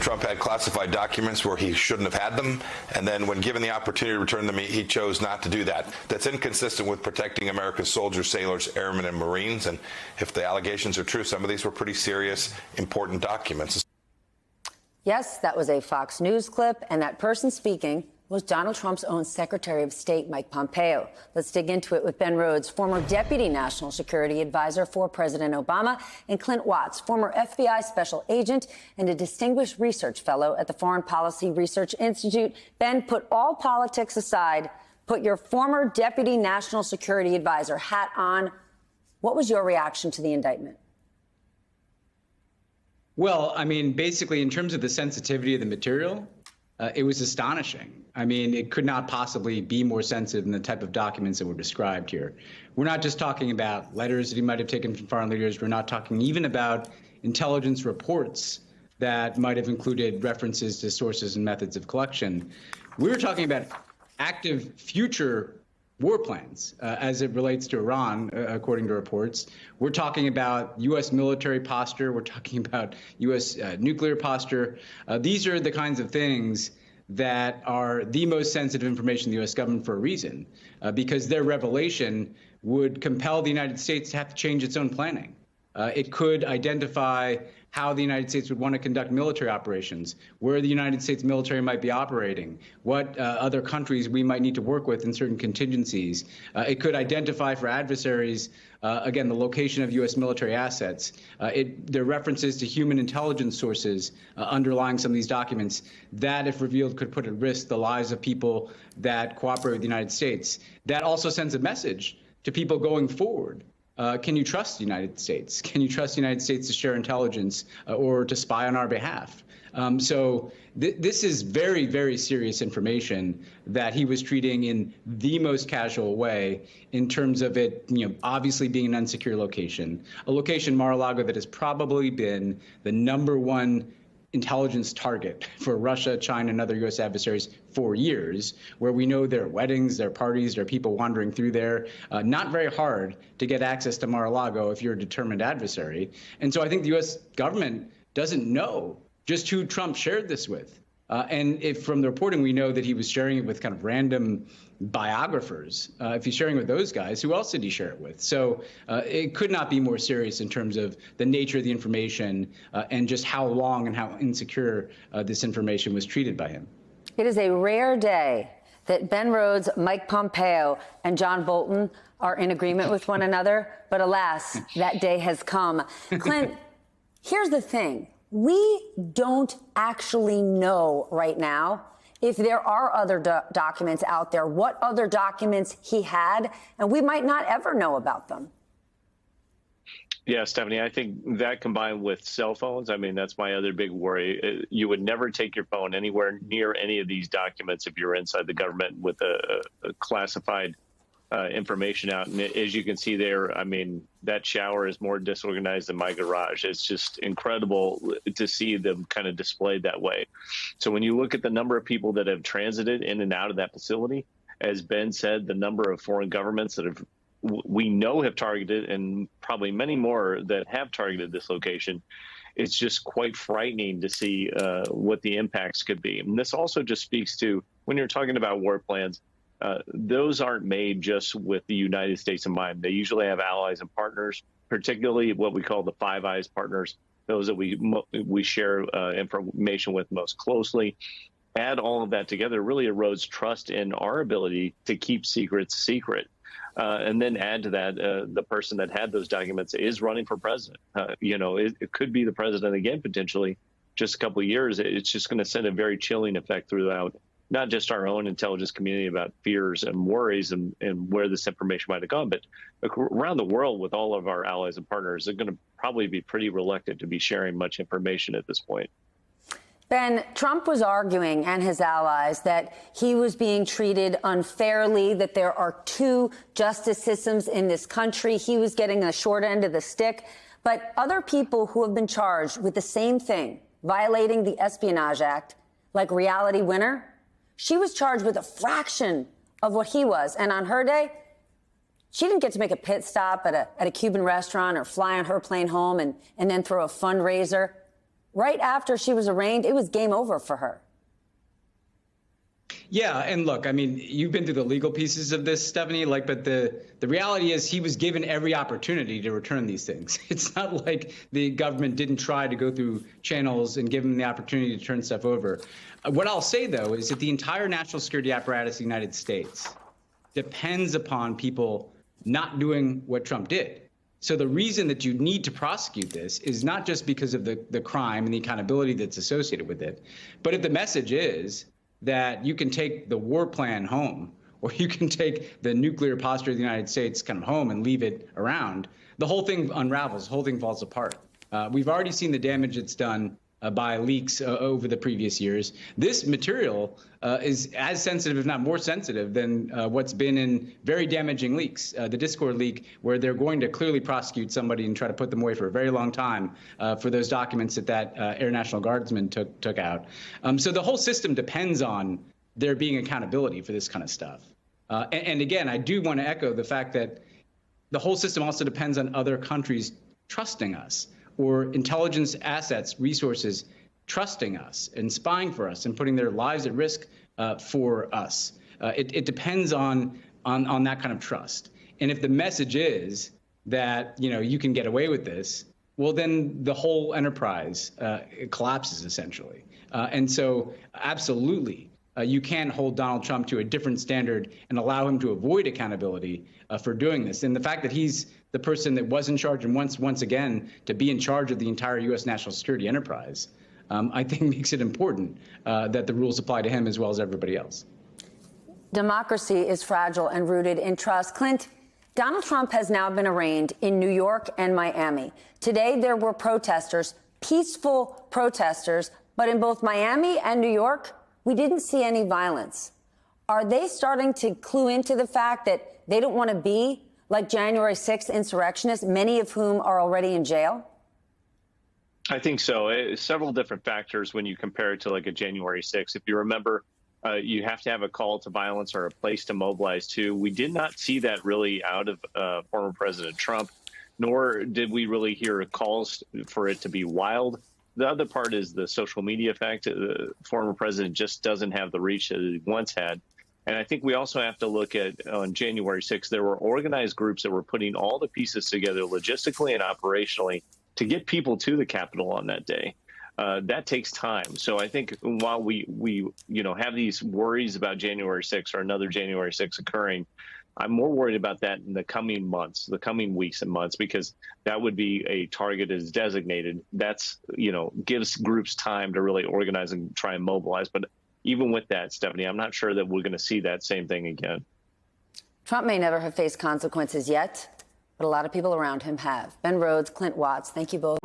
Trump had classified documents where he shouldn't have had them, and then when given the opportunity to return them, he chose not to do that. That's inconsistent with protecting America's soldiers, sailors, airmen, and Marines. And if the allegations are true, some of these were pretty serious, important documents. Yes, that was a Fox News clip, and that person speaking was Donald Trump's own Secretary of State, Mike Pompeo. Let's dig into it with Ben Rhodes, former Deputy National Security Advisor for President Obama, and Clint Watts, former FBI Special Agent and a Distinguished Research Fellow at the Foreign Policy Research Institute. Ben, put all politics aside, put your former Deputy National Security Advisor hat on. What was your reaction to the indictment? Well, I mean, basically, in terms of the sensitivity of the material, it was astonishing. I mean, it could not possibly be more sensitive than the type of documents that were described here. We're not just talking about letters that he might have taken from foreign leaders. We're not talking even about intelligence reports that might have included references to sources and methods of collection. We're talking about active future war plans as it relates to Iran, according to reports. We're talking about U.S. military posture. We're talking about U.S. Nuclear posture. These are the kinds of things that are the most sensitive information in the U.S. government for a reason, because their revelation would compel the United States to have to change its own planning. It could identify how the United States would want to conduct military operations, where the United States military might be operating, what other countries we might need to work with in certain contingencies. It could identify for adversaries, again, the location of U.S. military assets. There are references to human intelligence sources underlying some of these documents that, if revealed, could put at risk the lives of people that cooperate with the United States. That also sends a message to people going forward. Can you trust the United States? Can you trust the United States to share intelligence or to spy on our behalf? So this is very, very serious information that he was treating in the most casual way in terms of it, obviously being an unsecure location, a location, Mar-a-Lago, that has probably been the #1 intelligence target for Russia, China, and other U.S. adversaries for years, where we know there are weddings, there are parties, there are people wandering through there. Not very hard to get access to Mar-a-Lago if you're a determined adversary. And so I think the U.S. government doesn't know just who Trump shared this with. And if from the reporting we know that he was sharing it with kind of random biographers, if he's sharing with those guys, who else did he share it with? So it could not be more serious in terms of the nature of the information and just how long and how insecure this information was treated by him. It is a rare day that Ben Rhodes, Mike Pompeo, and John Bolton are in agreement with one another. But alas, that day has come. Clint, here's the thing. We don't actually know right now if there are other documents out there, what other documents he had, and we might not ever know about them. Yeah, Stephanie, I think that combined with cell phones, I mean, that's my other big worry. You would never take your phone anywhere near any of these documents if you're inside the government with a classified information out. And as you can see there, I mean, that shower is more disorganized than my garage. It's just incredible to see them kind of displayed that way. So when you look at the number of people that have transited in and out of that facility, as Ben said, the number of foreign governments that we know have targeted, and probably many more that have targeted this location, it's just quite frightening to see what the impacts could be. And this also just speaks to, when you're talking about war plans, those aren't made just with the United States in mind. They usually have allies and partners, particularly what we call the Five Eyes partners, those that we share information with most closely. Add all of that together, really erodes trust in our ability to keep secrets secret. And then add to that, the person that had those documents is running for president. It could be the president again, potentially, just a couple of years. It's just going to send a very chilling effect throughout not just our own intelligence community about fears and worries and where this information might have gone, but around the world with all of our allies and partners, they're going to probably be pretty reluctant to be sharing much information at this point. Ben, Trump was arguing, and his allies, that he was being treated unfairly, that there are two justice systems in this country. He was getting the short end of the stick. But other people who have been charged with the same thing, violating the Espionage Act, like Reality Winner, she was charged with a fraction of what he was. And on her day, she didn't get to make a pit stop at a Cuban restaurant or fly on her plane home and then throw a fundraiser. right after she was arraigned, it was game over for her. Yeah, and look, I mean, you've been through the legal pieces of this, Stephanie, but the reality is he was given every opportunity to return these things. It's not like the government didn't try to go through channels and give him the opportunity to turn stuff over. What I'll say, though, is that the entire national security apparatus of the United States depends upon people not doing what Trump did. So the reason that you need to prosecute this is not just because of the crime and the accountability that's associated with it, but if the message is that you can take the war plan home, or you can take the nuclear posture of the United States kind of home and leave it around, the whole thing unravels, the whole thing falls apart. We've already seen the damage it's done by leaks over the previous years. This material is as sensitive, if not more sensitive, than what's been in very damaging leaks. The Discord leak, where they're going to clearly prosecute somebody and try to put them away for a very long time for those documents that Air National Guardsman took out. So the whole system depends on there being accountability for this kind of stuff. And again, I do want to echo the fact that the whole system also depends on other countries trusting us, or intelligence assets, resources, trusting us and spying for us and putting their lives at risk for us. It depends on that kind of trust. And if the message is that, you can get away with this, well, then the whole enterprise collapses, essentially. And so absolutely, you can't hold Donald Trump to a different standard and allow him to avoid accountability for doing this. And the fact that he's the person that was in charge and wants, once again, to be in charge of the entire U.S. national security enterprise, I think makes it important that the rules apply to him as well as everybody else. Democracy is fragile and rooted in trust. Clint, Donald Trump has now been arraigned in New York and Miami. Today, there were protesters, peaceful protesters, but in both Miami and New York, we didn't see any violence. Are they starting to clue into the fact that they don't want to be like January 6th insurrectionists, many of whom are already in jail? I think so. Several different factors when you compare it to like a January 6th. If you remember, you have to have a call to violence or a place to mobilize to. We did not see that really out of former President Trump, nor did we really hear calls for it to be wild. The other part is the social media effect. The former president just doesn't have the reach that he once had. And I think we also have to look at, on January 6th, there were organized groups that were putting all the pieces together logistically and operationally to get people to the Capitol on that day. That takes time. So I think while we have these worries about January 6th or another January 6th occurring, I'm more worried about that in the coming months, the coming weeks and months, because that would be a target as designated. That's, gives groups time to really organize and try and mobilize. But even with that, Stephanie, I'm not sure that we're going to see that same thing again. Trump may never have faced consequences yet, but a lot of people around him have. Ben Rhodes, Clint Watts, thank you both.